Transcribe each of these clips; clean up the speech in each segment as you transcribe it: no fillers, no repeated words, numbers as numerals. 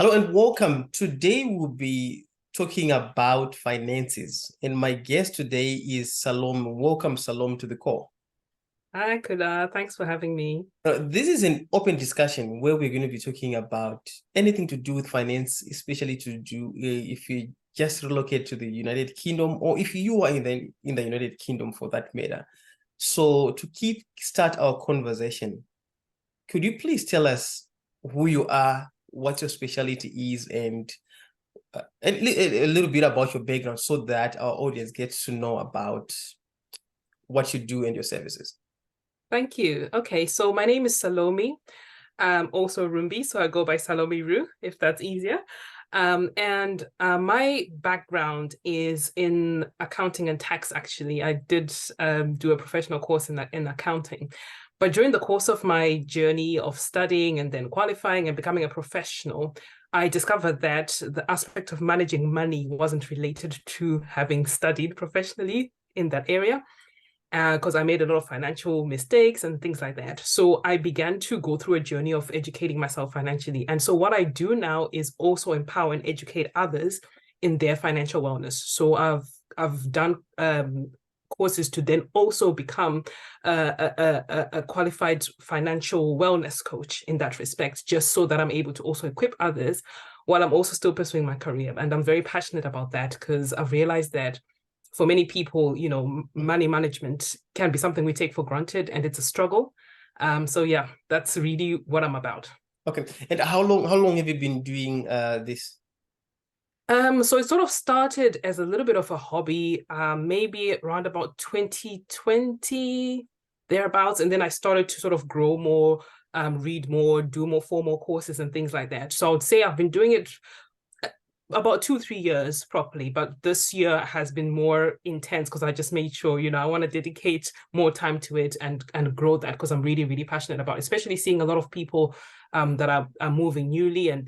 Hello and welcome. Today we'll be talking about finances, and my guest today is Salome. Welcome, Salome, to the call. Hi, Kuda. Thanks for having me. This is an open discussion where we're going to be talking about anything to do with finance, especially to do if you just relocate to the United Kingdom or if you are in the United Kingdom for that matter. So to start our conversation, could you please tell us who you are, what your specialty is, and a little bit about your background so that our audience gets to know about what you do and your services? Thank you. Okay, so my name is Salome, also Rumbi, so I go by Salome Ru, if that's easier. And my background is in accounting and tax, actually. I did do a professional course in accounting. But during the course of my journey of studying and then qualifying and becoming a professional, I discovered that the aspect of managing money wasn't related to having studied professionally in that area, because I made a lot of financial mistakes and things like that. So I began to go through a journey of educating myself financially. And so what I do now is also empower and educate others in their financial wellness. So I've done courses to then also become a qualified financial wellness coach in that respect, just so that I'm able to also equip others while I'm also still pursuing my career. And I'm very passionate about that because I've realized that for many people, money management can be something we take for granted and it's a struggle. So yeah, that's really what I'm about. Okay. And how long have you been doing this? So it sort of started as a little bit of a hobby, maybe around about 2020, thereabouts. And then I started to sort of grow more, read more, do more formal courses and things like that. So I would say I've been doing it about 2-3 years properly, but this year has been more intense because I just made sure, I want to dedicate more time to it and grow that, because I'm really, really passionate about it, especially seeing a lot of people that are moving newly and,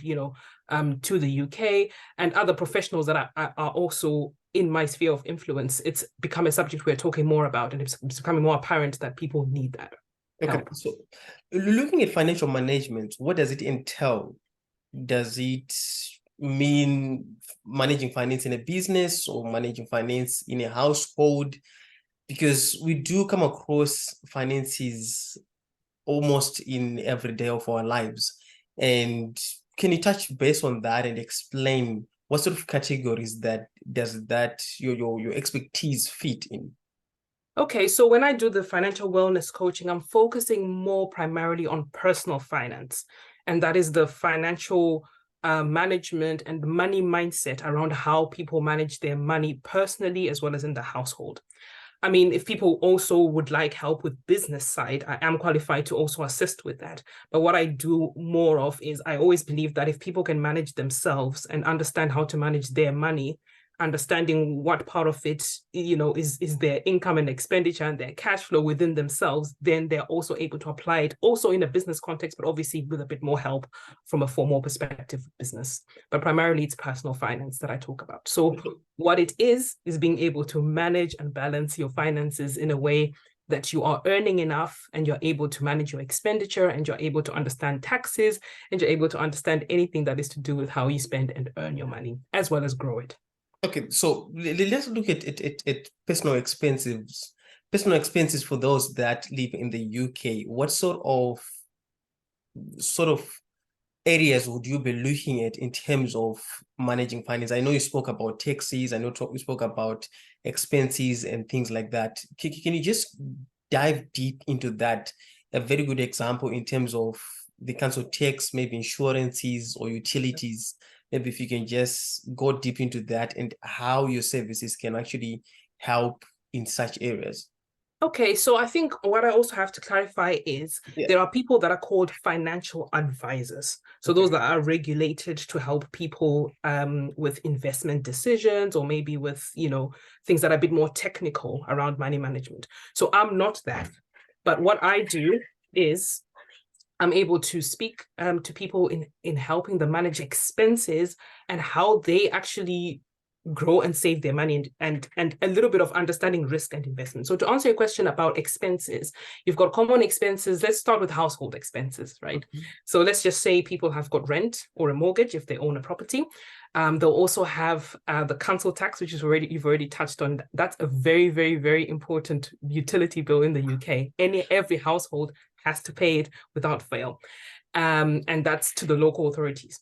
to the UK, and other professionals that are also in my sphere of influence. It's become a subject we're talking more about, and it's becoming more apparent that people need that Okay. help. So looking at financial management, what does it entail? Does it mean managing finance in a business or managing finance in a household? Because we do come across finances almost in every day of our lives. And can you touch base on that and explain what sort of categories that does that your expertise fit in? Okay, so when I do the financial wellness coaching, I'm focusing more primarily on personal finance, and that is the financial management and money mindset around how people manage their money personally as well as in the household. I mean, if people also would like help with business side, I am qualified to also assist with that. But what I do more of is I always believe that if people can manage themselves and understand how to manage their money, understanding what part of it, is their income and expenditure and their cash flow within themselves, then they're also able to apply it also in a business context, but obviously with a bit more help from a formal perspective of business. But primarily it's personal finance that I talk about. So what it is being able to manage and balance your finances in a way that you are earning enough and you're able to manage your expenditure and you're able to understand taxes and you're able to understand anything that is to do with how you spend and earn your money, as well as grow it. Okay, so let's look at personal expenses. Personal expenses for those that live in the UK. What sort of areas would you be looking at in terms of managing finance? I know you spoke about taxes. I know you spoke about expenses and things like that. Can you just dive deep into that? A very good example in terms of the council tax, maybe insurances or utilities. Maybe if you can just go deep into that and how your services can actually help in such areas. Okay, so I think what I also have to clarify is Yeah. there are people that are called financial advisors. So Okay. those that are regulated to help people with investment decisions, or maybe with, things that are a bit more technical around money management. So I'm not that. But what I do is I'm able to speak to people in helping them manage expenses and how they actually grow and save their money, and a little bit of understanding risk and investment. So to answer your question about expenses, you've got common expenses. Let's start with household expenses, right? So let's just say people have got rent or a mortgage if they own a property. They'll also have the council tax, which is you've already touched on. That's a very, very, very important utility bill in the UK. Every household has to pay it without fail. And that's to the local authorities.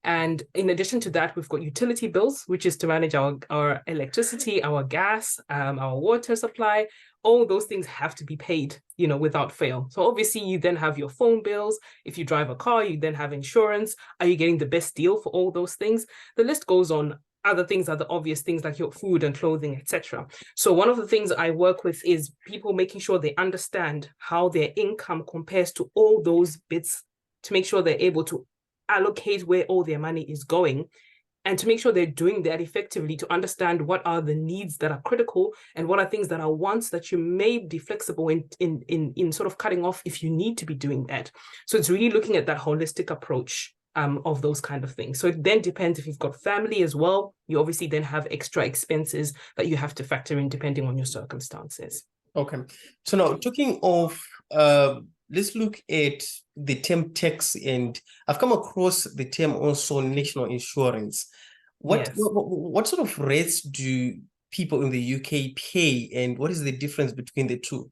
And in addition to that, we've got utility bills, which is to manage our electricity, our gas, our water supply. All those things have to be paid, without fail. So obviously you then have your phone bills. If you drive a car, you then have insurance. Are you getting the best deal for all those things? The list goes on. Other things are the obvious things like your food and clothing, etc. So one of the things I work with is people making sure they understand how their income compares to all those bits, to make sure they're able to allocate where all their money is going, and to make sure they're doing that effectively, to understand what are the needs that are critical and what are things that are wants that you may be flexible in sort of cutting off if you need to be doing that. So it's really looking at that holistic approach of those kind of things. So it then depends if you've got family as well. You obviously then have extra expenses that you have to factor in depending on your circumstances. Okay. So now talking of let's look at the term tax, and I've come across the term also national insurance. What sort of rates do people in the UK pay, and what is the difference between the two?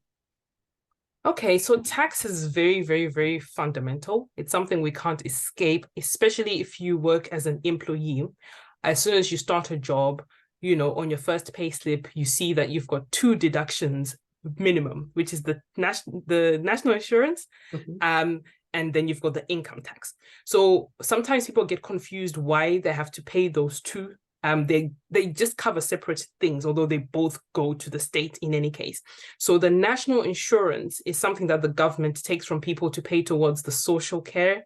Okay, so tax is very, very, very fundamental. It's something we can't escape, especially if you work as an employee. As soon as you start a job, on your first pay slip, you see that you've got 2 deductions minimum, which is the national insurance, and then you've got the income tax. So sometimes people get confused why they have to pay those 2. They just cover separate things, although they both go to the state in any case. So the national insurance is something that the government takes from people to pay towards the social care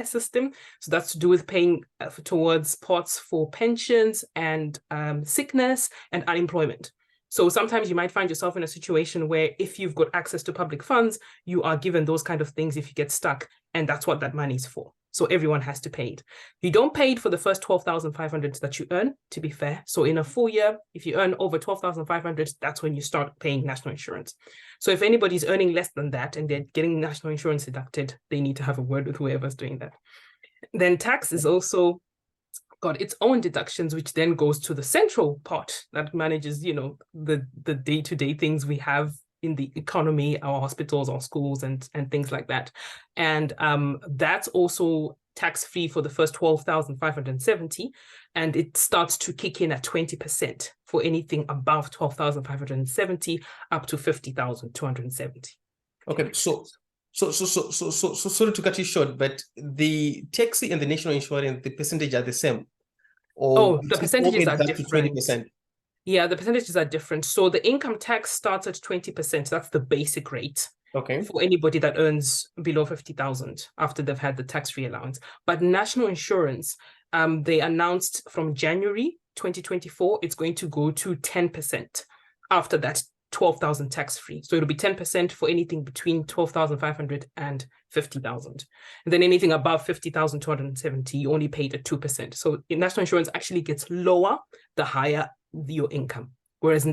system. So that's to do with paying towards pots for pensions and sickness and unemployment. So sometimes you might find yourself in a situation where if you've got access to public funds, you are given those kind of things if you get stuck, and that's what that money is for. So everyone has to pay it. You don't pay it for the first 12,500 that you earn, to be fair. So in a full year, if you earn over 12,500, that's when you start paying national insurance. So if anybody's earning less than that and they're getting national insurance deducted, they need to have a word with whoever's doing that. Then tax is also got its own deductions, which then goes to the central pot that manages, the day-to-day things we have in the economy, our hospitals, our schools, and things like that. And that's also tax-free for the first 12,570, and it starts to kick in at 20% for anything above 12,570 up to 50,270. Okay, so sorry to cut you short, but the taxi and the national insurance, the percentage are the same? Or the percentages are different. 20%? Yeah, the percentages are different. So the income tax starts at 20%. That's the basic rate. Okay. For anybody that earns below 50,000 after they've had the tax-free allowance. But national insurance, they announced from January 2024, it's going to go to 10% after that 12,000 tax-free. So it'll be 10% for anything between 12,500 and 50,000. And then anything above 50,270, you only paid at 2%. So national insurance actually gets lower the higher your income, whereas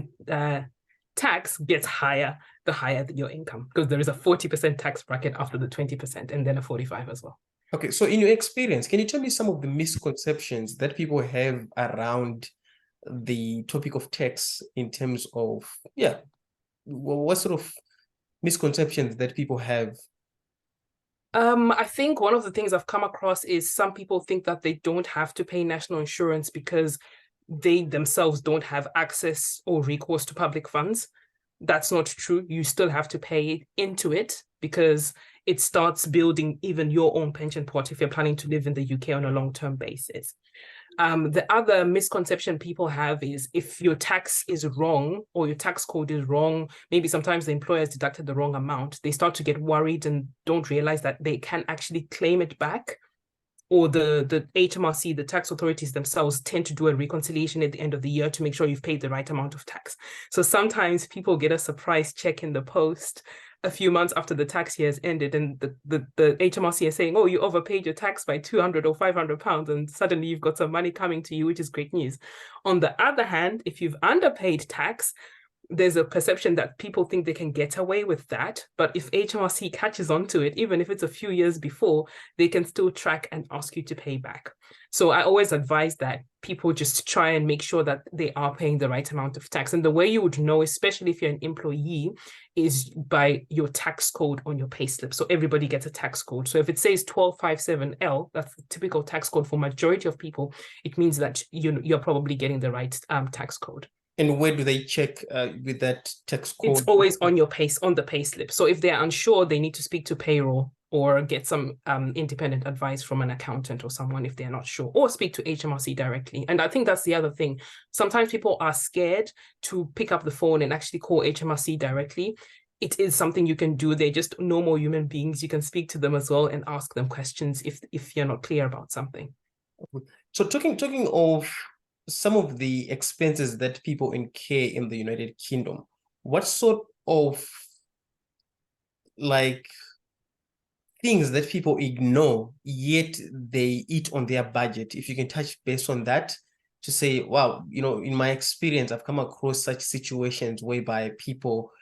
tax gets higher the higher your income, because there is a 40% tax bracket after the 20% and then a 45 as well. Okay, so in your experience, can you tell me some of the misconceptions that people have around the topic of tax, in terms of, what sort of misconceptions that people have? I think one of the things I've come across is some people think that they don't have to pay national insurance because they themselves don't have access or recourse to public funds. That's not true. You still have to pay into it, because it starts building even your own pension pot if you're planning to live in the UK on a long-term basis. The other misconception people have is if your tax is wrong or your tax code is wrong, maybe sometimes the employer has deducted the wrong amount, they start to get worried and don't realize that they can actually claim it back. Or the HMRC, the tax authorities themselves, tend to do a reconciliation at the end of the year to make sure you've paid the right amount of tax. So sometimes people get a surprise check in the post a few months after the tax year has ended and the HMRC is saying, oh, you overpaid your tax by 200 or 500 pounds, and suddenly you've got some money coming to you, which is great news. On the other hand, if you've underpaid tax, there's a perception that people think they can get away with that. But if HMRC catches on to it, even if it's a few years before, they can still track and ask you to pay back. So I always advise that people just try and make sure that they are paying the right amount of tax. And the way you would know, especially if you're an employee, is by your tax code on your payslip. So everybody gets a tax code. So if it says 1257L, that's the typical tax code for majority of people, it means that you're probably getting the right tax code. And where do they check with that tax code? It's always on your on the payslip. So if they're unsure, they need to speak to payroll or get some independent advice from an accountant or someone if they're not sure, or speak to HMRC directly. And I think that's the other thing. Sometimes people are scared to pick up the phone and actually call HMRC directly. It is something you can do. They're just normal human beings. You can speak to them as well and ask them questions if you're not clear about something. So talking of some of the expenses that people incur in the United Kingdom, what sort of like things that people ignore yet they eat on their budget? If you can touch base on that to say, wow, in my experience, I've come across such situations whereby people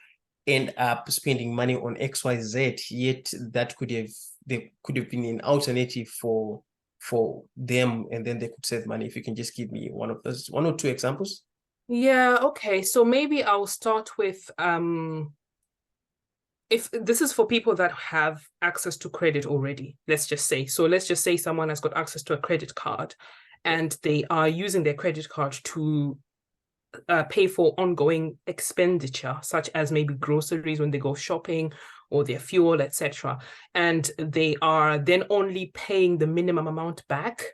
end up spending money on XYZ, yet there could have been an alternative for them, and then they could save money. If you can just give me one or two examples. Yeah, okay. So maybe I'll start with if this is for people that have access to credit already, let's just say someone has got access to a credit card and they are using their credit card to pay for ongoing expenditure, such as maybe groceries when they go shopping or their fuel, etc. And they are then only paying the minimum amount back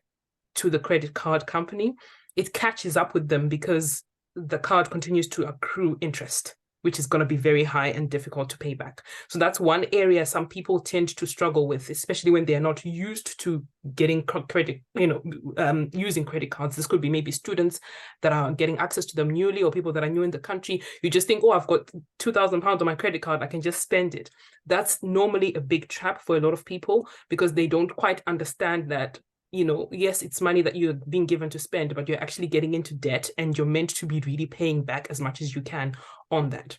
to the credit card company. It catches up with them because the card continues to accrue interest, which is going to be very high and difficult to pay back. So that's one area some people tend to struggle with, especially when they are not used to getting credit, using credit cards. This could be maybe students that are getting access to them newly, or people that are new in the country. You just think, oh, I've got £2,000 on my credit card, I can just spend it. That's normally a big trap for a lot of people because they don't quite understand that, yes, it's money that you're being given to spend, but you're actually getting into debt and you're meant to be really paying back as much as you can on that.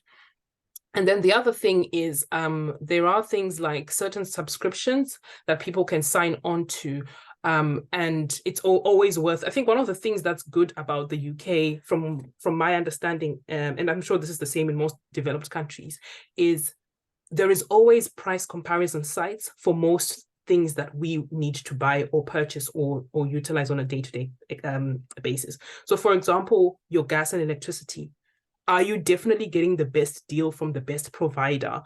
And then the other thing is there are things like certain subscriptions that people can sign on to. And it's always worth, I think one of the things that's good about the UK from my understanding, and I'm sure this is the same in most developed countries, is there is always price comparison sites for most things that we need to buy or purchase or utilize on a day-to-day basis. So for example, your gas and electricity, are you definitely getting the best deal from the best provider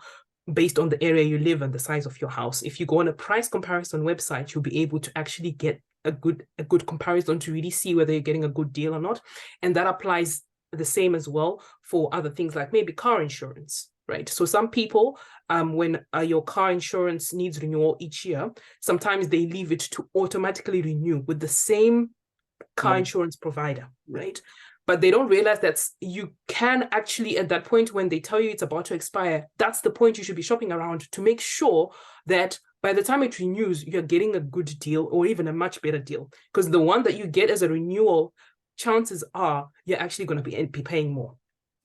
based on the area you live and the size of your house? If you go on a price comparison website, you'll be able to actually get a good comparison to really see whether you're getting a good deal or not. And that applies the same as well for other things like maybe car insurance, right? So some people, when your car insurance needs renewal each year, sometimes they leave it to automatically renew with the same car insurance provider, right? But they don't realize that you can actually, at that point when they tell you it's about to expire, that's the point you should be shopping around to make sure that by the time it renews, you're getting a good deal or even a much better deal. Because the one that you get as a renewal, chances are you're actually going to be paying more.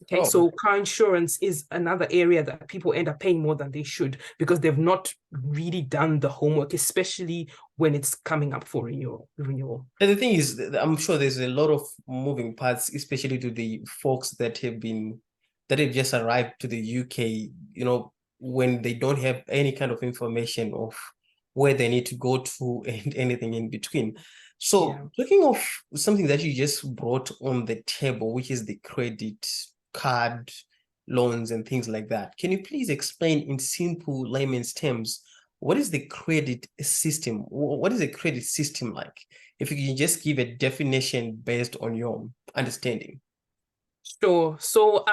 Okay, so car insurance is another area that people end up paying more than they should because they've not really done the homework, especially when it's coming up for renewal. And the thing is, I'm sure there's a lot of moving parts, especially to the folks that have just arrived to the UK, when they don't have any kind of information of where they need to go to and anything in between. So talking of something that you just brought on the table, which is the credit card loans and things like that, can you please explain in simple layman's terms, what is the credit system? What is a credit system like? If you can just give a definition based on your understanding. Sure. So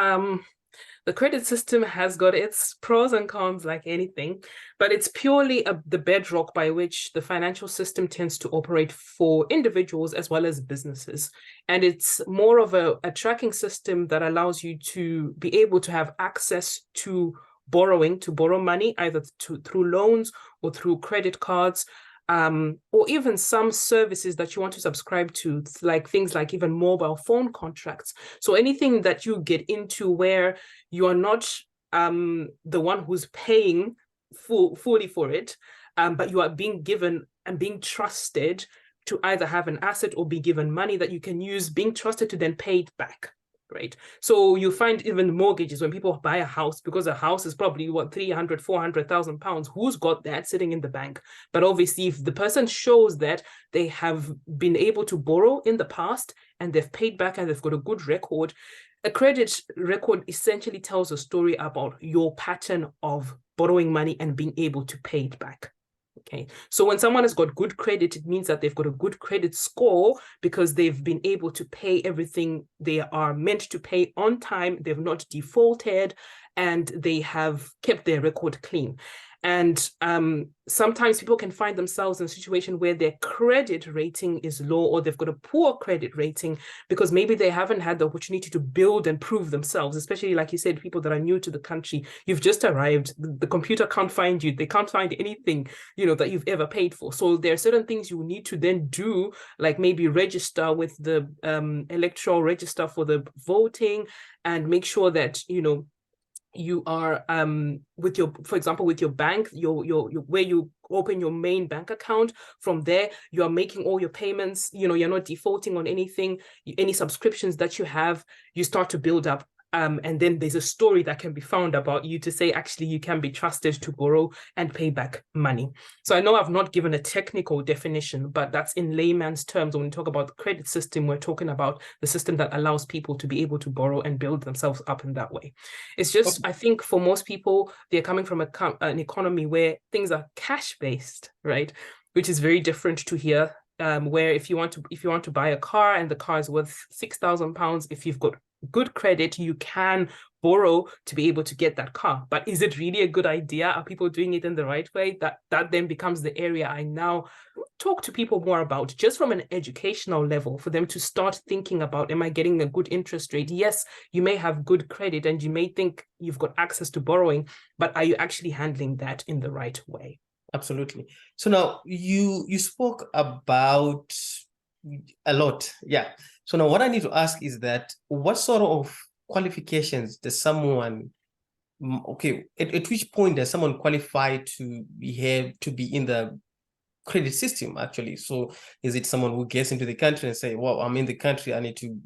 the credit system has got its pros and cons like anything, but it's purely the bedrock by which the financial system tends to operate for individuals as well as businesses. And it's more of a tracking system that allows you to be able to have access to borrowing, to borrow money, either through loans or through credit cards, or even some services that you want to subscribe to, like things like even mobile phone contracts. So anything that you get into where you are not the one who's paying fully for it, but you are being given and being trusted to either have an asset or be given money that you can use, being trusted to then pay it back. Right. So you find even mortgages when people buy a house, because a house is probably what, 300, 400,000 pounds. Who's got that sitting in the bank? But obviously, if the person shows that they have been able to borrow in the past and they've paid back and they've got a good record, a credit record essentially tells a story about your pattern of borrowing money and being able to pay it back. Okay, so when someone has got good credit, it means that they've got a good credit score because they've been able to pay everything they are meant to pay on time, they've not defaulted, and they have kept their record clean. And sometimes people can find themselves in a situation where their credit rating is low, or they've got a poor credit rating because maybe they haven't had the opportunity to build and prove themselves, especially like you said, people that are new to the country. You've just arrived, the computer can't find you, they can't find anything, you know, that you've ever paid for. So there are certain things you need to then do, like maybe register with the electoral register for the voting, and make sure that, you know, you are with your, for example, with your bank, your where you open your main bank account. From there, you are making all your payments, you know, you're not defaulting on anything, any subscriptions that you have, you start to build up. And then there's a story that can be found about you to say, actually, you can be trusted to borrow and pay back money. So I know I've not given a technical definition, but that's in layman's terms. When we talk about the credit system, we're talking about the system that allows people to be able to borrow and build themselves up in that way. It's just, I think for most people, they're coming from an economy where things are cash-based, right? Which is very different to here. Where if you want to buy a car and the car is worth £6,000, if you've got good credit, you can borrow to be able to get that car. But is it really a good idea? Are people doing it in the right way? That then becomes the area I now talk to people more about, just from an educational level, for them to start thinking about, am I getting a good interest rate? Yes, you may have good credit and you may think you've got access to borrowing, but are you actually handling that in the right way? Absolutely. So now you spoke about a lot. Yeah. So now what I need to ask is that what sort of qualifications does someone, okay, at which point does someone qualify to be in the credit system actually? So is it someone who gets into the country and say, well, I'm in the country, I need to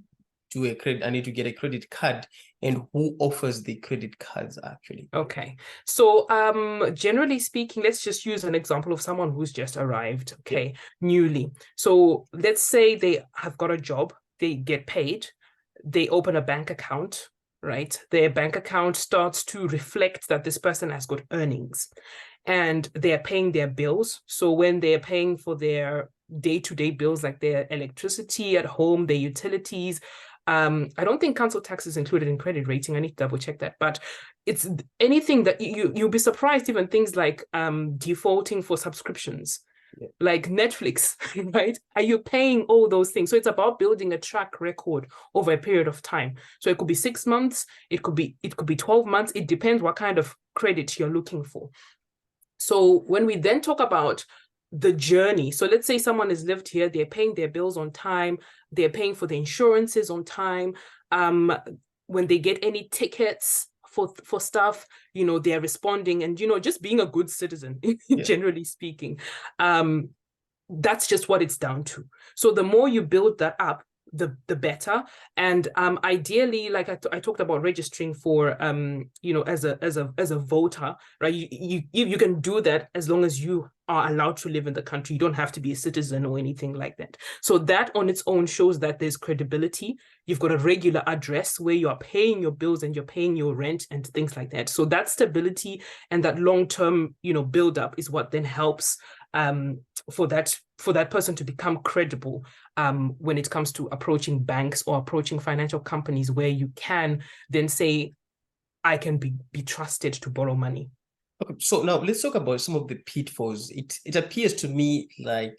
do a credit, I need to get a credit card, and who offers the credit cards actually? Okay, so generally speaking, let's just use an example of someone who's just arrived, okay, yeah, newly. So let's say they have got a job, they get paid, they open a bank account, right? Their bank account starts to reflect that this person has got earnings and they're paying their bills. So when they're paying for their day-to-day bills, like their electricity at home, their utilities, I don't think council tax is included in credit rating. I need to double check that, but it's anything that you'll be surprised, even things like defaulting for subscriptions, yeah, like Netflix, right? Are you paying all those things? So it's about building a track record over a period of time. So it could be 6 months, it could be 12 months. It depends what kind of credit you're looking for. So when we then talk about the journey, so let's say someone has lived here, they're paying their bills on time, they're paying for the insurances on time. When they get any tickets for stuff, you know, they're responding and, you know, just being a good citizen, yeah, generally speaking. That's just what it's down to. So the more you build that up, the better. And ideally, like I talked about registering for you know, as a voter, right? You can do that as long as you are allowed to live in the country. You don't have to be a citizen or anything like that. So that on its own shows that there's credibility. You've got a regular address where you are paying your bills and you're paying your rent and things like that. So that stability and that long-term, you know, build up is what then helps for that person to become credible when it comes to approaching banks or approaching financial companies, where you can then say, I can be trusted to borrow money. Okay, so now let's talk about some of the pitfalls. It appears to me like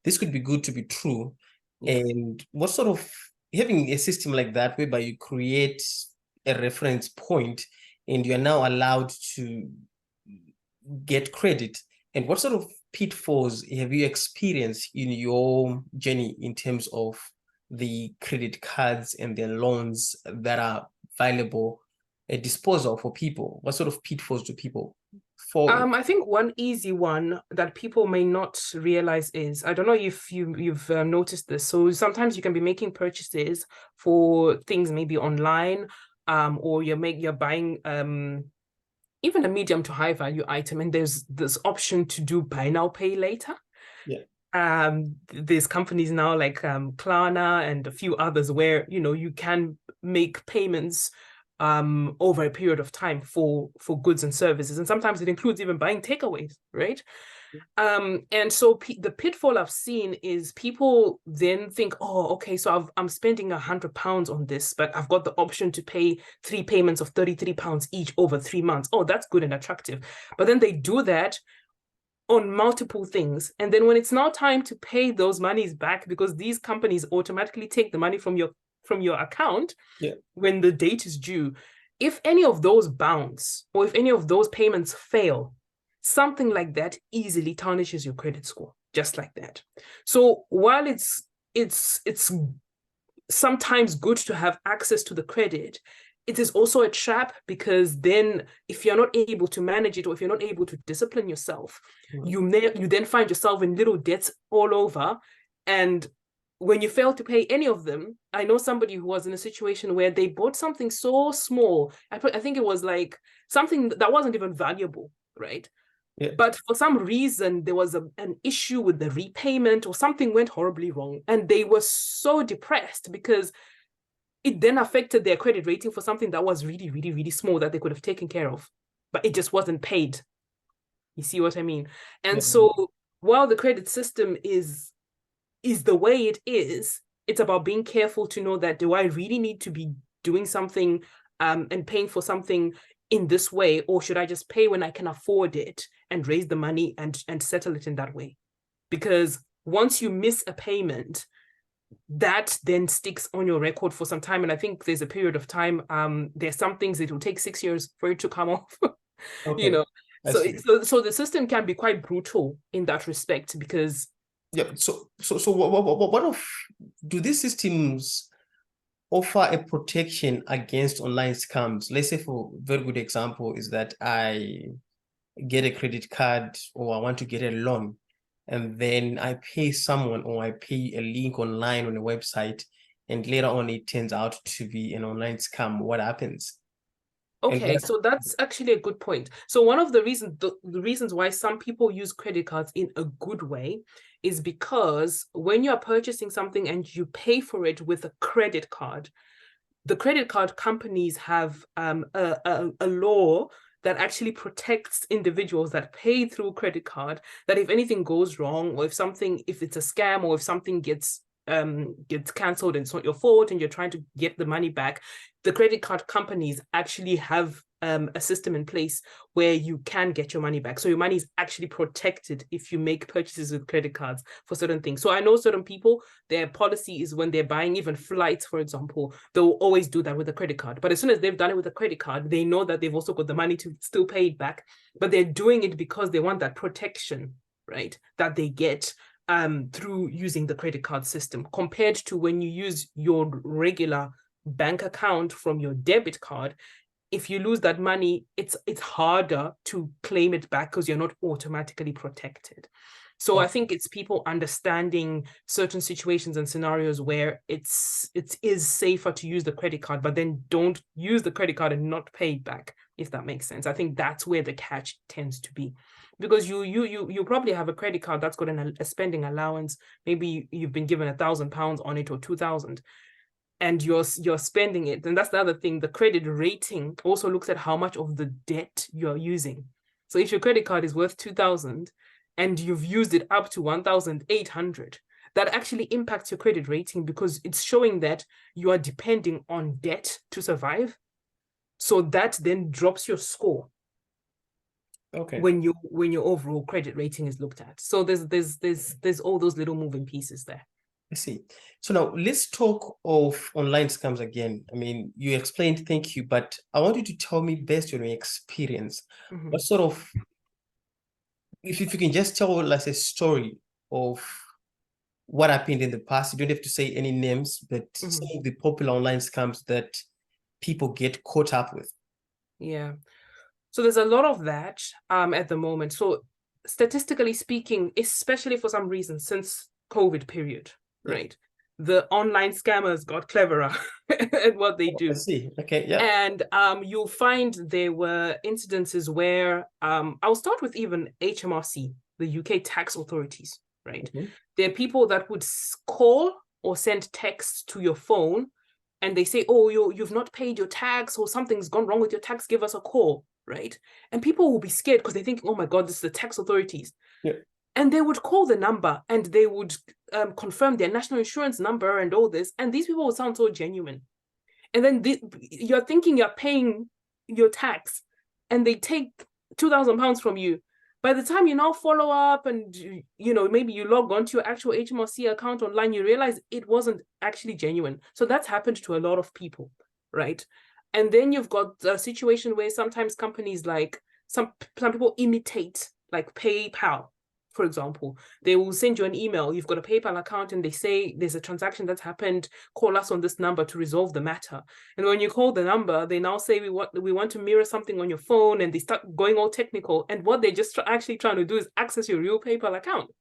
this could be good to be true. Yeah. And what sort of, having a system like that whereby you create a reference point and you're now allowed to get credit. And what sort of pitfalls have you experienced in your journey in terms of the credit cards and the loans that are available at disposal for people? What sort of pitfalls do people fall? I think one easy one that people may not realize is, I don't know if you've noticed this. So sometimes you can be making purchases for things maybe online, or you're buying even a medium to high value item, and there's this option to do buy now, pay later. Yeah. There's companies now like Klarna and a few others where you can make payments over a period of time for goods and services, and sometimes it includes even buying takeaways, right? And so the pitfall I've seen is people then think, oh, okay, so I'm spending £100 on this, but I've got the option to pay 3 payments of £33 each over 3 months. Oh, that's good and attractive. But then they do that on multiple things. And then when it's now time to pay those monies back, because these companies automatically take the money from your account when the date is due, if any of those bounce or if any of those payments fail, something like that easily tarnishes your credit score, just like that. So while it's sometimes good to have access to the credit, it is also a trap, because then if you're not able to manage it, or if you're not able to discipline yourself, you then find yourself in little debts all over. And when you fail to pay any of them, I know somebody who was in a situation where they bought something so small. I think it was like something that wasn't even valuable, right? Yeah. But for some reason, there was an issue with the repayment, or something went horribly wrong. And they were so depressed because it then affected their credit rating for something that was really, really, really small that they could have taken care of, but it just wasn't paid. You see what I mean? And so while the credit system is the way it is, it's about being careful to know that, do I really need to be doing something and paying for something in this way, or should I just pay when I can afford it and raise the money and settle it in that way? Because once you miss a payment, that then sticks on your record for some time. And I think there's a period of time, there's some things it will take 6 years for it to come off. Okay. So the system can be quite brutal in that respect, because So what do these systems offer a protection against online scams? Let's say, for a very good example is that I get a credit card, or I want to get a loan, and then I pay someone, or I pay a link online on a website, and later on it turns out to be an online scam. What happens? Okay, so that's actually a good point. So one of the reasons why some people use credit cards in a good way is because when you're purchasing something and you pay for it with a credit card, the credit card companies have a law that actually protects individuals that pay through credit card, that if anything goes wrong, or if it's a scam, or if something gets cancelled and it's not your fault and you're trying to get the money back, the credit card companies actually have a system in place where you can get your money back. So your money is actually protected if you make purchases with credit cards for certain things. So I know certain people, their policy is when they're buying even flights, for example, they'll always do that with a credit card. But as soon as they've done it with a credit card, they know that they've also got the money to still pay it back. But they're doing it because they want that protection, right, that they get through using the credit card system, compared to when you use your regular bank account from your debit card. If you lose that money, it's harder to claim it back because you're not automatically protected. So I think it's people understanding certain situations and scenarios where it is safer to use the credit card, but then don't use the credit card and not pay it back, if that makes sense. I think that's where the catch tends to be, because you probably have a credit card that's got a spending allowance. Maybe you've been given £1,000 on it, or 2,000. And you're spending it. And that's the other thing. The credit rating also looks at how much of the debt you're using. So if your credit card is worth 2,000 and you've used it up to 1,800, that actually impacts your credit rating, because it's showing that you are depending on debt to survive. So that then drops your score. Okay. When your overall credit rating is looked at. So there's all those little moving pieces there. I see. So now let's talk of online scams again. I mean, you explained, thank you, but I want you to tell me based on your experience, what sort of, if you can just tell us a story of what happened in the past. You don't have to say any names, but some of the popular online scams that people get caught up with. Yeah. So there's a lot of that at the moment. So statistically speaking, especially for some reason since COVID period, right? The online scammers got cleverer at what they do. I see. Okay. Yeah. And you'll find there were incidences where I'll start with even HMRC, the UK tax authorities, right? There are people that would call or send texts to your phone and they say, oh, you've not paid your tax or something's gone wrong with your tax, give us a call, right? And people will be scared because they think, oh my God, this is the tax authorities. Yeah. And they would call the number and they would confirm their national insurance number and all this. And these people would sound so genuine. And then you're thinking you're paying your tax and they take £2,000 from you. By the time you now follow up and, maybe you log on to your actual HMRC account online, you realize it wasn't actually genuine. So that's happened to a lot of people, right? And then you've got a situation where sometimes companies like, some people imitate like PayPal, for example. They will send you an email, you've got a PayPal account, and they say there's a transaction that's happened, call us on this number to resolve the matter. And when you call the number, they now say we want to mirror something on your phone, and they start going all technical. And what they're just actually trying to do is access your real PayPal account,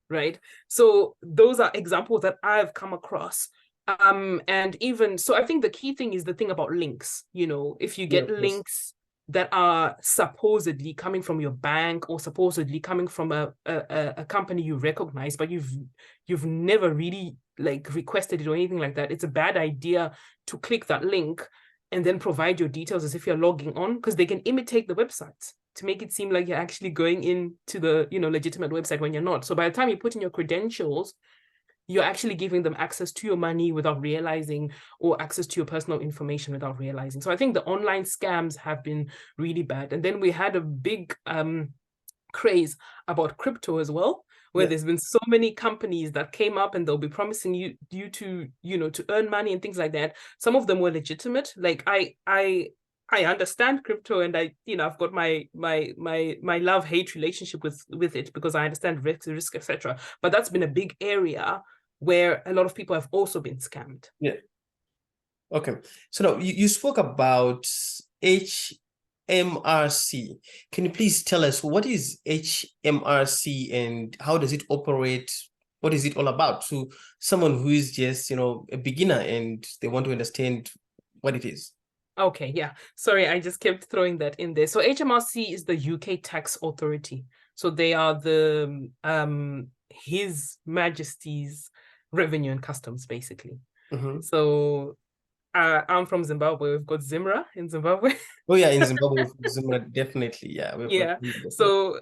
right? So those are examples that I've come across. And even so, I think the key thing is the thing about links. If you get links that are supposedly coming from your bank or supposedly coming from a company you recognize, but you've never really like requested it or anything like that, it's a bad idea to click that link and then provide your details as if you're logging on, because they can imitate the website to make it seem like you're actually going into the legitimate website when you're not. So by the time you put in your credentials, you're actually giving them access to your money without realizing, or access to your personal information without realizing. So I think the online scams have been really bad. And then we had a big craze about crypto as well, where there's been so many companies that came up and they'll be promising you to, to earn money and things like that. Some of them were legitimate. Like I understand crypto, and I've got my love-hate relationship with it, because I understand risk, etc. But that's been a big area where a lot of people have also been scammed. Yeah. Okay. So now you spoke about HMRC. Can you please tell us what is HMRC and how does it operate? What is it all about to someone who is just, a beginner and they want to understand what it is? Okay, yeah. Sorry, I just kept throwing that in there. So HMRC is the UK tax authority. So they are the His Majesty's Revenue and Customs, basically. So I'm from Zimbabwe. We've got Zimra in Zimbabwe. Oh yeah, in Zimbabwe, Zimra, definitely. Yeah. Yeah. So,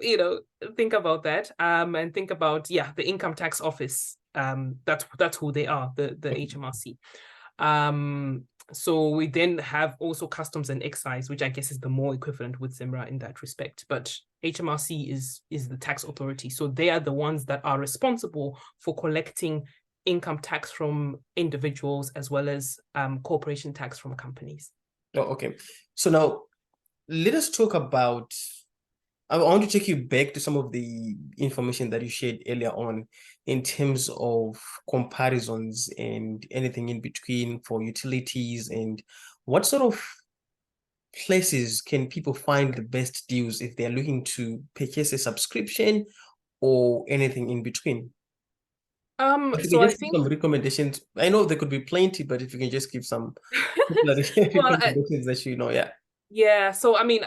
think about that. And think about, the Income Tax Office. That's who they are, the HMRC. So we then have also Customs and Excise, which I guess is the more equivalent with Zimra in that respect. But HMRC is the tax authority. So they are the ones that are responsible for collecting income tax from individuals as well as corporation tax from companies. Oh, okay. So now let us talk about, I want to take you back to some of the information that you shared earlier on in terms of comparisons and anything in between for utilities, and what sort of places can people find the best deals if they're looking to purchase a subscription or anything in between? If you So can I just give think some recommendations. I know there could be plenty, but if you can just give some well, recommendations that yeah. Yeah, so I mean,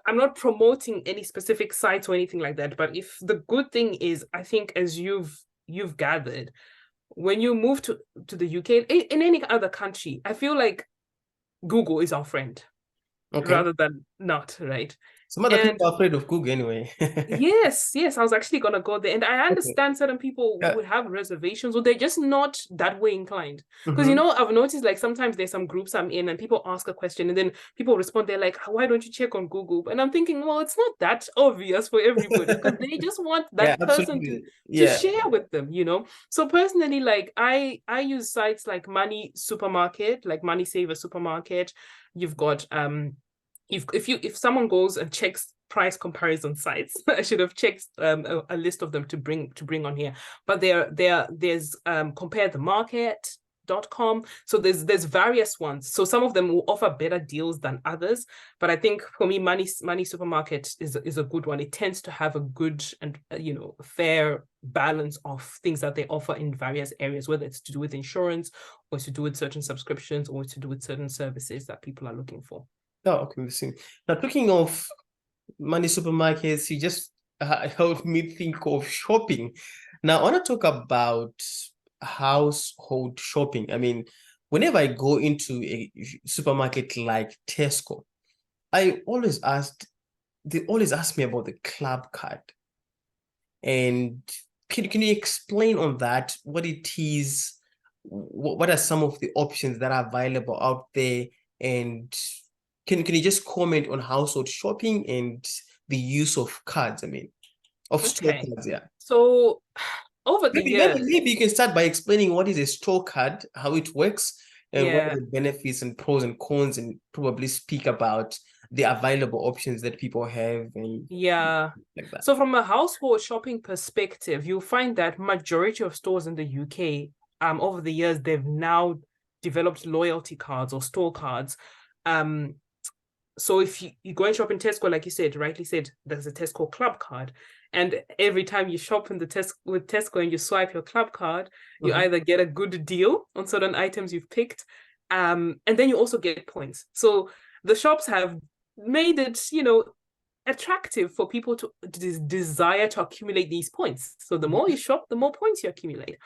I'm not promoting any specific sites or anything like that, but if the good thing is, I think as you've gathered, when you move to the UK, in any other country, I feel like Google is our friend rather than not, right? Some other And people are afraid of Google anyway. yes, I was actually gonna go there. And I Okay. understand certain people Yeah. would have reservations or they're just not that way inclined. Because Mm-hmm. I've noticed like sometimes there's some groups I'm in and people ask a question and then people respond, they're like, why don't you check on Google? And I'm thinking, well, it's not that obvious for everybody because they just want Yeah, that person absolutely. to Yeah. share with them. So personally, like I use sites like Money Supermarket, like Money Saver Supermarket. You've got if someone goes and checks price comparison sites, I should have checked a list of them to bring on here. But there's comparethemarket.com. So there's various ones. So some of them will offer better deals than others. But I think for me, Money Supermarket is a good one. It tends to have a good and fair balance of things that they offer in various areas, whether it's to do with insurance or to do with certain subscriptions or to do with certain services that people are looking for. Oh, okay, we've seen. Now, talking of money supermarkets, you just helped me think of shopping. Now, I want to talk about household shopping. I mean, whenever I go into a supermarket like Tesco, I always asked, they always ask me about the club card. And can you explain on that, what it is, what are some of the options that are available out there, and can you just comment on household shopping and the use of cards? I mean, of store Okay. cards, yeah. So over the years, Maybe you can start by explaining what is a store card, how it works, and what yeah, are the benefits and pros and cons, and probably speak about the available options that people have and yeah. like that. So from a household shopping perspective, you'll find that majority of stores in the UK, over the years, they've now developed loyalty cards or store cards. Um, so if you go and shop in Tesco, like you said, rightly said, there's a Tesco club card. And every time you shop in with Tesco and you swipe your club card, you either get a good deal on certain items you've picked, and then you also get points. So the shops have made it, attractive for people to desire to accumulate these points. So the more you shop, the more points you accumulate.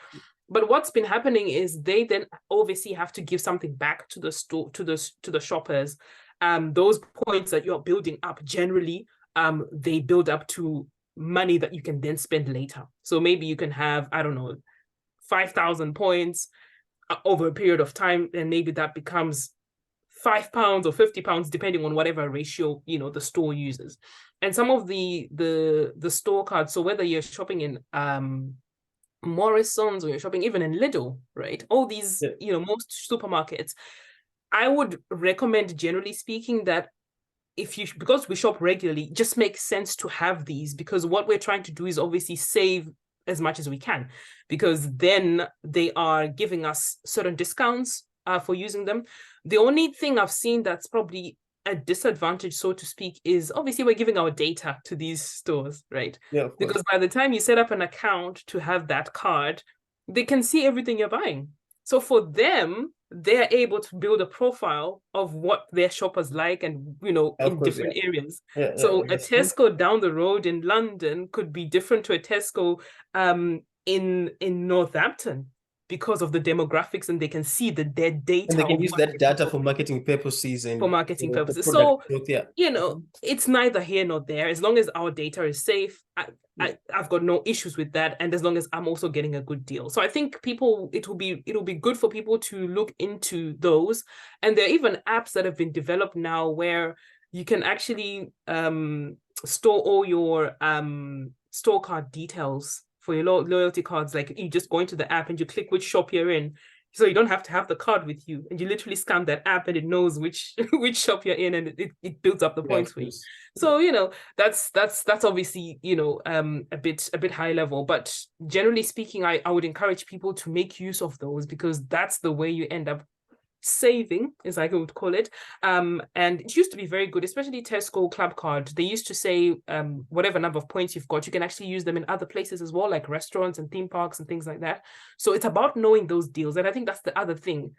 But what's been happening is they then obviously have to give something back to the store, to the shoppers. Those points that you're building up generally, they build up to money that you can then spend later. So maybe you can have, I don't know, 5,000 points over a period of time, and maybe that becomes £5 or £50, depending on whatever ratio the store uses. And some of the store cards, so whether you're shopping in Morrison's or you're shopping even in Lidl, right? All these, most supermarkets, I would recommend, generally speaking, that because we shop regularly, it just makes sense to have these, because what we're trying to do is obviously save as much as we can, because then they are giving us certain discounts for using them. The only thing I've seen that's probably a disadvantage, so to speak, is obviously we're giving our data to these stores, right? Yeah, of course. Because by the time you set up an account to have that card, they can see everything you're buying. So for them, they're able to build a profile of what their shoppers like and, Of in course, different areas. yeah, So a that's true. Tesco down the road in London could be different to a Tesco in Northampton, because of the demographics, and they can see their And data they can of use what that they're data for shopping marketing purposes for and marketing for purposes. product So, growth, yeah. it's neither here nor there. As long as our data is safe, I've got no issues with that. And as long as I'm also getting a good deal. So I think it'll be good for people to look into those. And there are even apps that have been developed now where you can actually store all your store card details for your loyalty cards. Like you just go into the app and you click which shop you're in. So you don't have to have the card with you, and you literally scan that app and it knows which which shop you're in, and it builds up the Yeah, points of for you. course. So that's obviously a bit high level, but generally speaking, I would encourage people to make use of those, because that's the way you end up saving, as I would call it. And it used to be very good, especially Tesco Club Card. They used to say whatever number of points you've got, you can actually use them in other places as well, like restaurants and theme parks and things like that. So it's about knowing those deals. And I think that's the other thing.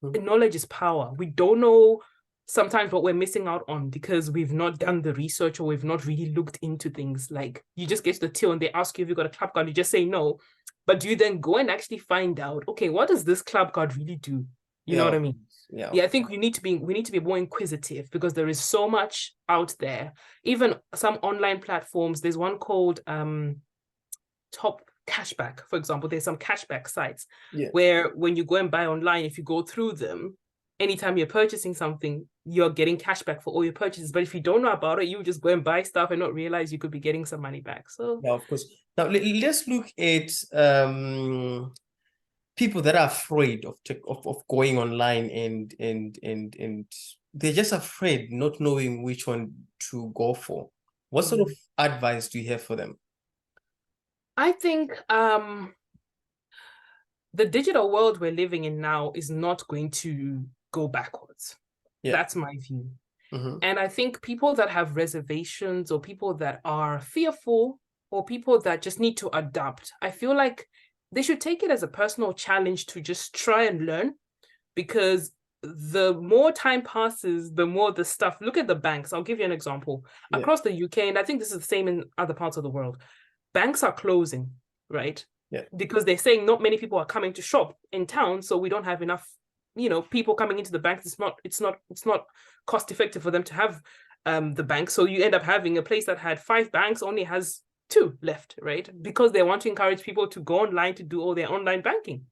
Knowledge is power. We don't know sometimes what we're missing out on because we've not done the research, or we've not really looked into things. Like you just get to the till and they ask you if you've got a club card, you just say no. But do you then go and actually find out, okay, what does this club card really do? You know what I mean? Yeah. Yeah, I think we need to be more inquisitive because there is so much out there. Even some online platforms, there's one called Top Cashback, for example. There's some cashback sites where when you go and buy online, if you go through them, anytime you're purchasing something, you're getting cashback for all your purchases. But if you don't know about it, you just go and buy stuff and not realize you could be getting some money back. So yeah, of course. Now let's look at people that are afraid of going online and they're just afraid, not knowing which one to go for. What sort of advice do you have for them? I think the digital world we're living in now is not going to go backwards. That's my view. And I think people that have reservations or people that are fearful or people that just need to adapt, I feel like they should take it as a personal challenge to just try and learn, because the more time passes, the more the stuff. Look at the banks. I'll give you an example. Across the UK, and I think this is the same in other parts of the world, banks are closing, right? Because they're saying not many people are coming to shop in town, so we don't have enough, people coming into the banks. It's not cost effective for them to have the bank. So you end up having a place that had 5 banks only has 2 left, right? Because they want to encourage people to go online to do all their online banking.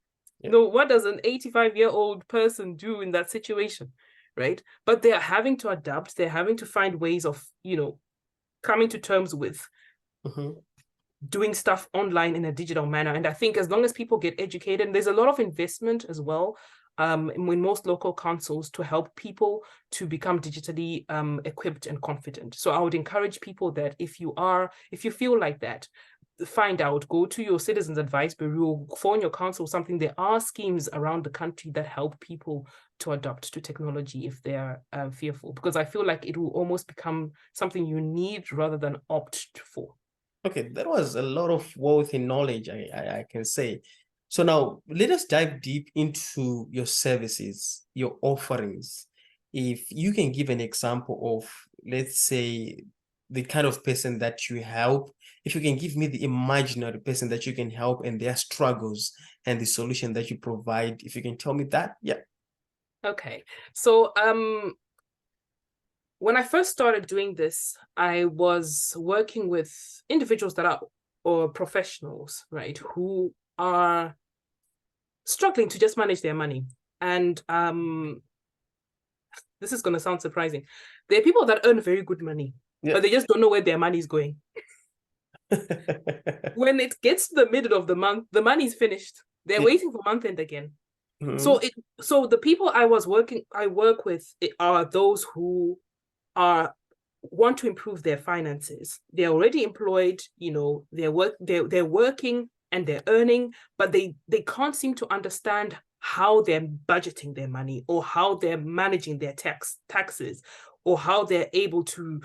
What does an 85-year-old person do in that situation, right? But they're having to adapt. They're having to find ways of, coming to terms with doing stuff online in a digital manner. And I think as long as people get educated, and there's a lot of investment as well in most local councils to help people to become digitally equipped and confident. So I would encourage people that if you feel like that, find out, go to your Citizens Advice Bureau, phone your council, something. There are schemes around the country that help people to adapt to technology if they're fearful, because I feel like it will almost become something you need rather than opt for. Okay, that was a lot of wealth in knowledge, I can say. So now let us dive deep into your services, your offerings. If you can give an example of, let's say, the kind of person that you help, if you can give me the imaginary person that you can help and their struggles and the solution that you provide, if you can tell me that, yeah. Okay, so when I first started doing this, I was working with individuals that are or professionals, right, who are struggling to just manage their money. And this is going to sound surprising. There are people that earn very good money, but they just don't know where their money is going. When it gets to the middle of the month, the money is finished. They're waiting for month end again. So the people I work with are those who want to improve their finances. They're already employed, they're working and they're earning, but they can't seem to understand how they're budgeting their money or how they're managing their taxes or how they're able to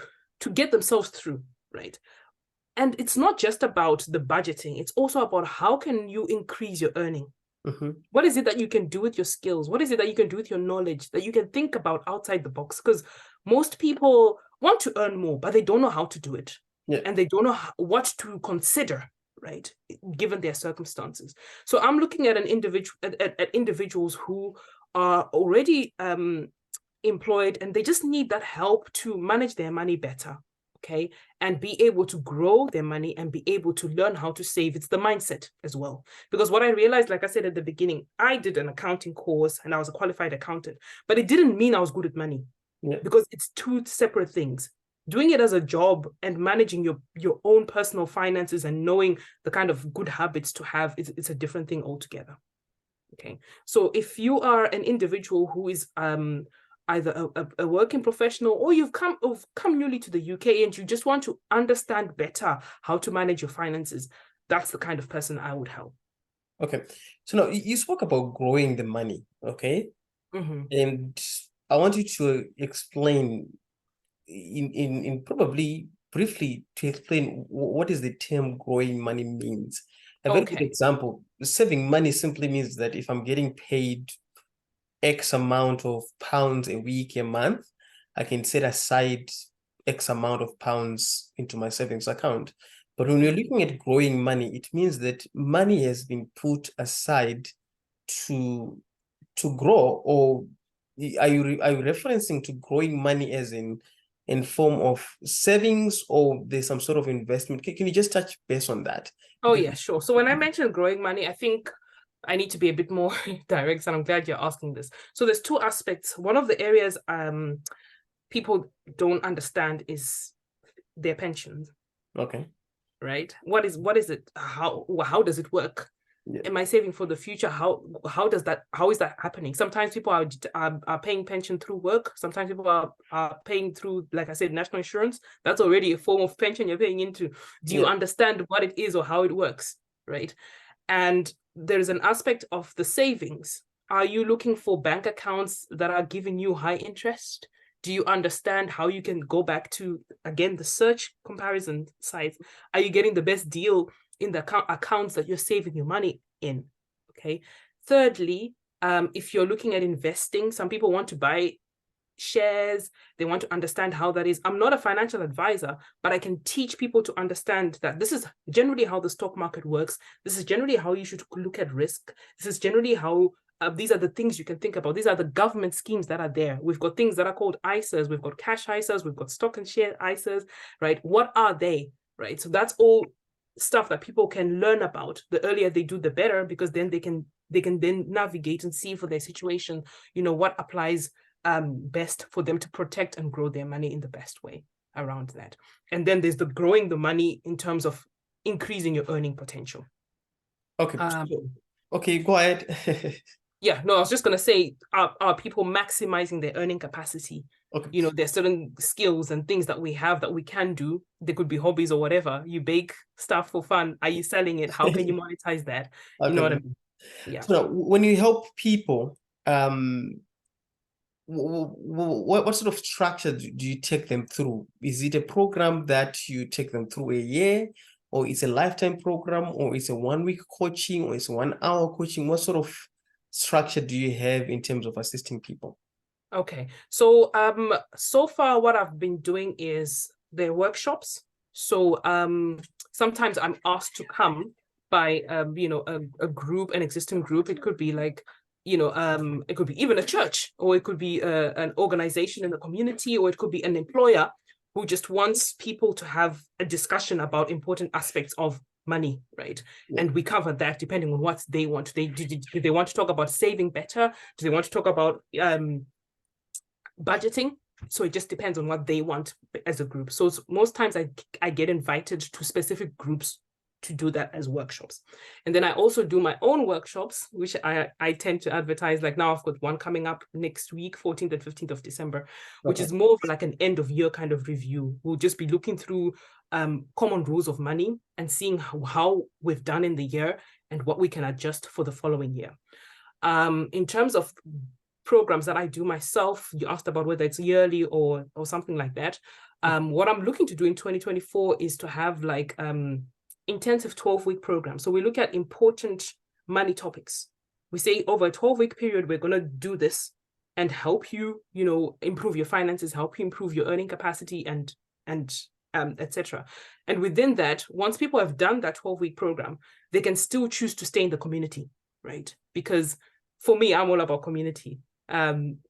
get themselves through, right? And it's not just about the budgeting, it's also about how can you increase your earning. What is it that you can do with your skills? What is it that you can do with your knowledge that you can think about outside the box? Because most people want to earn more, but they don't know how to do it. And they don't know what to consider, right, given their circumstances. So I'm looking at individuals who are already employed and they just need that help to manage their money better. Okay, and be able to grow their money and be able to learn how to save. It's the mindset as well. Because what I realized, like I said at the beginning, I did an accounting course and I was a qualified accountant, but it didn't mean I was good at money because it's 2 separate things. Doing it as a job and managing your own personal finances and knowing the kind of good habits to have, it's a different thing altogether. Okay, so if you are an individual who is either a working professional or you've come newly to the UK and you just want to understand better how to manage your finances, that's the kind of person I would help. Okay, so now you spoke about growing the money, okay? And I want you to explain in probably briefly to explain what is the term growing money means. A very good example, saving money simply means that if I'm getting paid X amount of pounds a week, a month, I can set aside X amount of pounds into my savings account. But when you're looking at growing money, it means that money has been put aside to to grow, or are you referencing to growing money as in form of savings, or there's some sort of investment? Can you just touch base on that? Oh, Because yeah, sure. So when I mentioned growing money, I think I need to be a bit more direct, and I'm glad you're asking this. So there's two aspects. One of the areas people don't understand is their pensions, okay. right? What is it? How does it work? Yeah. Am I saving for the future? How is that happening? Sometimes people are paying pension through work. Sometimes people are paying through, like I said, national insurance. That's already a form of pension you're paying into. Do you understand what it is or how it works, right? And there's an aspect of the savings. Are you looking for bank accounts that are giving you high interest? Do you understand how you can go back to, again, the search comparison sites? Are you getting the best deal in the accounts that you're saving your money in? Okay. Thirdly, if you're looking at investing, some people want to buy shares. They want to understand how that is. I'm not a financial advisor, but I can teach people to understand that this is generally how the stock market works. This is generally how you should look at risk. This is generally how these are the things you can think about. These are the government schemes that are there. We've got things that are called ISAs. We've got cash ISAs. We've got stock and share ISAs, right? What are they, right? So that's all stuff that people can learn about. The earlier they do, the better, because then they can then navigate and see for their situation, what applies best for them to protect and grow their money in the best way around that. And then there's the growing the money in terms of increasing your earning potential. Okay. Okay, go ahead. Yeah, no, I was just going to say, are people maximizing their earning capacity? Okay. There's certain skills and things that we have that we can do. They could be hobbies or whatever. You bake stuff for fun. Are you selling it? How can you monetize that? Okay. You know what I mean? Yeah. So when you help people, what sort of structure do you take them through? Is it a program that you take them through a year, or it's a lifetime program, or it's a 1 week coaching, or it's 1 hour coaching? What sort of structure do you have in terms of assisting people? Okay. So so far what I've been doing is the workshops. So sometimes I'm asked to come by a group, an existing group. It could be like, it could be even a church, or it could be an organization in the community, or it could be an employer who just wants people to have a discussion about important aspects of money, right? Yeah. And we cover that depending on what they want. Do they want to talk about saving better? Do they want to talk about budgeting? So it just depends on what they want as a group. So most times I get invited to specific groups to do that as workshops. And then I also do my own workshops, which I tend to advertise. Like now I've got one coming up next week, 14th and 15th of December, which is more of like an end of year kind of review. We'll just be looking through common rules of money and seeing how we've done in the year and what we can adjust for the following year. In terms of programs that I do myself, you asked about whether it's yearly or something like that. What I'm looking to do in 2024 is to have like intensive 12-week program. So we look at important money topics. We say over a 12-week period, we're going to do this and help you, improve your finances, help you improve your earning capacity and etc. And within that, once people have done that 12-week program, they can still choose to stay in the community, right? Because for me, I'm all about community.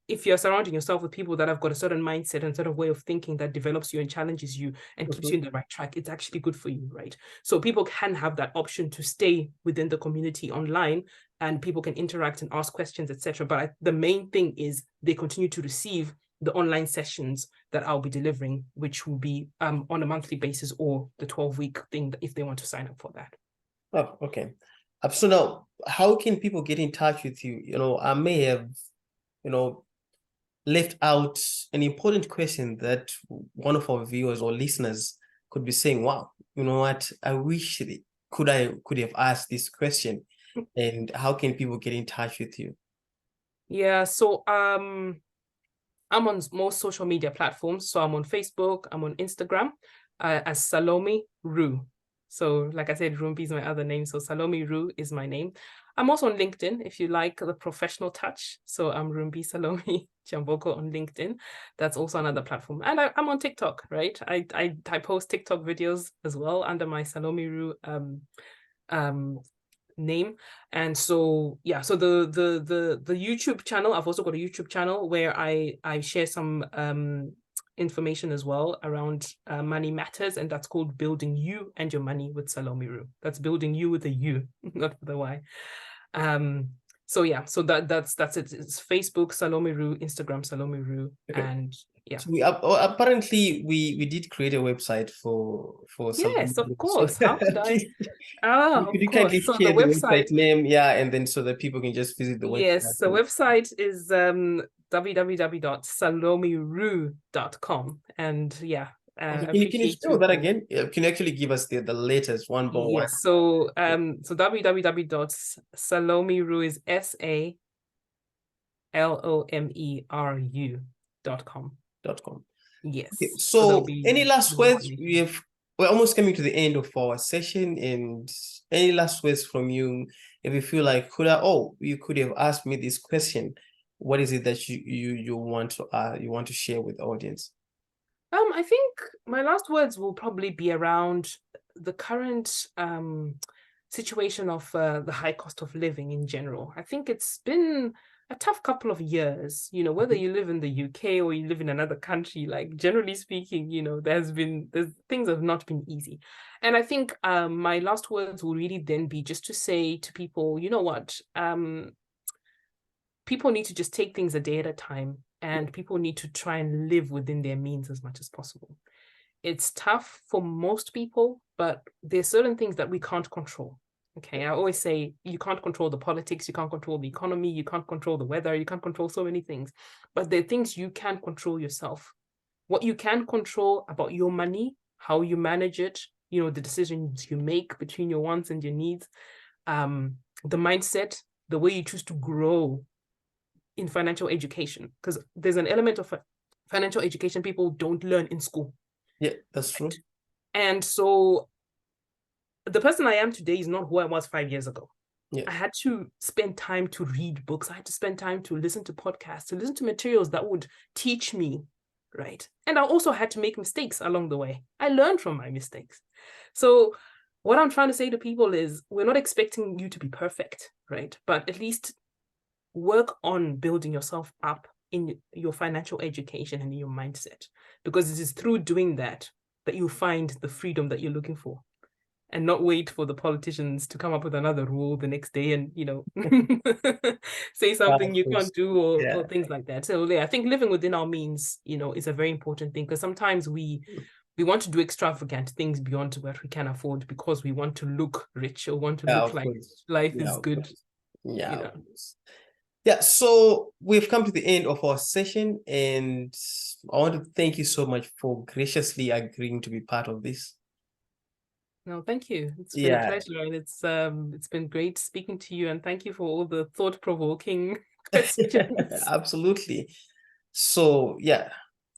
If you're surrounding yourself with people that have got a certain mindset and sort of way of thinking that develops you and challenges you and keeps you in the right track, it's actually good for you, right? So people can have that option to stay within the community online, and people can interact and ask questions, etc. But the main thing is they continue to receive the online sessions that I'll be delivering, which will be on a monthly basis, or the 12-week thing if they want to sign up for that. Oh, okay. So now, how can people get in touch with you? I may have left out an important question that one of our viewers or listeners could be saying, wow, you know what, I wish could have asked this question. And how can people get in touch with you? Yeah, so I'm on most social media platforms. So I'm on Facebook, I'm on Instagram as Salome Ru. So like I said, Rumbi is my other name. So Salome Ru is my name. I'm also on LinkedIn if you like the professional touch. So I'm Rumbi Salome Chamboko on LinkedIn. That's also another platform. And I'm on TikTok, right? I post TikTok videos as well under my Salome Ru name. And so yeah, so the YouTube channel, I've also got a YouTube channel where I share some information as well around money matters, and that's called Building You and Your Money with Salome Ru. That's Building You with a U, not with a Y. So yeah, so that's it. It's Facebook Salome Ru, Instagram Salome Ru, Okay. and yeah. So apparently we did create a website for Yes, Salome of Ru. So course. How could I? please, Ah, could of you kindly course. So the share the website, website name? Yeah, and then so that people can just visit the website. yes, the website is www.salomeru.com. And yeah, Okay, can you appreciate spell you that for. again? Can you actually give us the letters one by one? Yes, so www.salomeru is SALOMERU.com. .com. Okay, Yes, so there'll so be any last more words? information. We're almost coming to the end of our session, and any last words from you? If you feel like you could have asked me this question, what is it that you want to share with the audience? I think my last words will probably be around the current situation of the high cost of living in general. I think it's been a tough couple of years, whether you live in the UK or you live in another country, like generally speaking, there's things have not been easy. And I think my last words will really then be just to say to people, you know what, people need to just take things a day at a time, and people need to try and live within their means as much as possible. It's tough for most people, but there's certain things that we can't control. Okay, I always say you can't control the politics, you can't control the economy, you can't control the weather, you can't control so many things, but there are things you can control yourself. What you can control about your money, how you manage it, the decisions you make between your wants and your needs, the mindset, the way you choose to grow in financial education, because there's an element of financial education people don't learn in school. Yeah, that's true. And so the person I am today is not who I was 5 years ago. Yeah. I had to spend time to read books. I had to spend time to listen to podcasts, to listen to materials that would teach me, right? And I also had to make mistakes along the way. I learned from my mistakes. So what I'm trying to say to people is we're not expecting you to be perfect, right? But at least work on building yourself up in your financial education and your mindset, because it is through doing that you find the freedom that you're looking for, and not wait for the politicians to come up with another rule the next day and say something you can't do or things like that. So yeah, I think living within our means is a very important thing, because sometimes we want to do extravagant things beyond what we can afford because we want to look rich or want to look like life is good. Yeah, so we've come to the end of our session, and I want to thank you so much for graciously agreeing to be part of this. No, thank you. It's been a pleasure, and it's been great speaking to you, and thank you for all the thought-provoking questions. Absolutely. So yeah,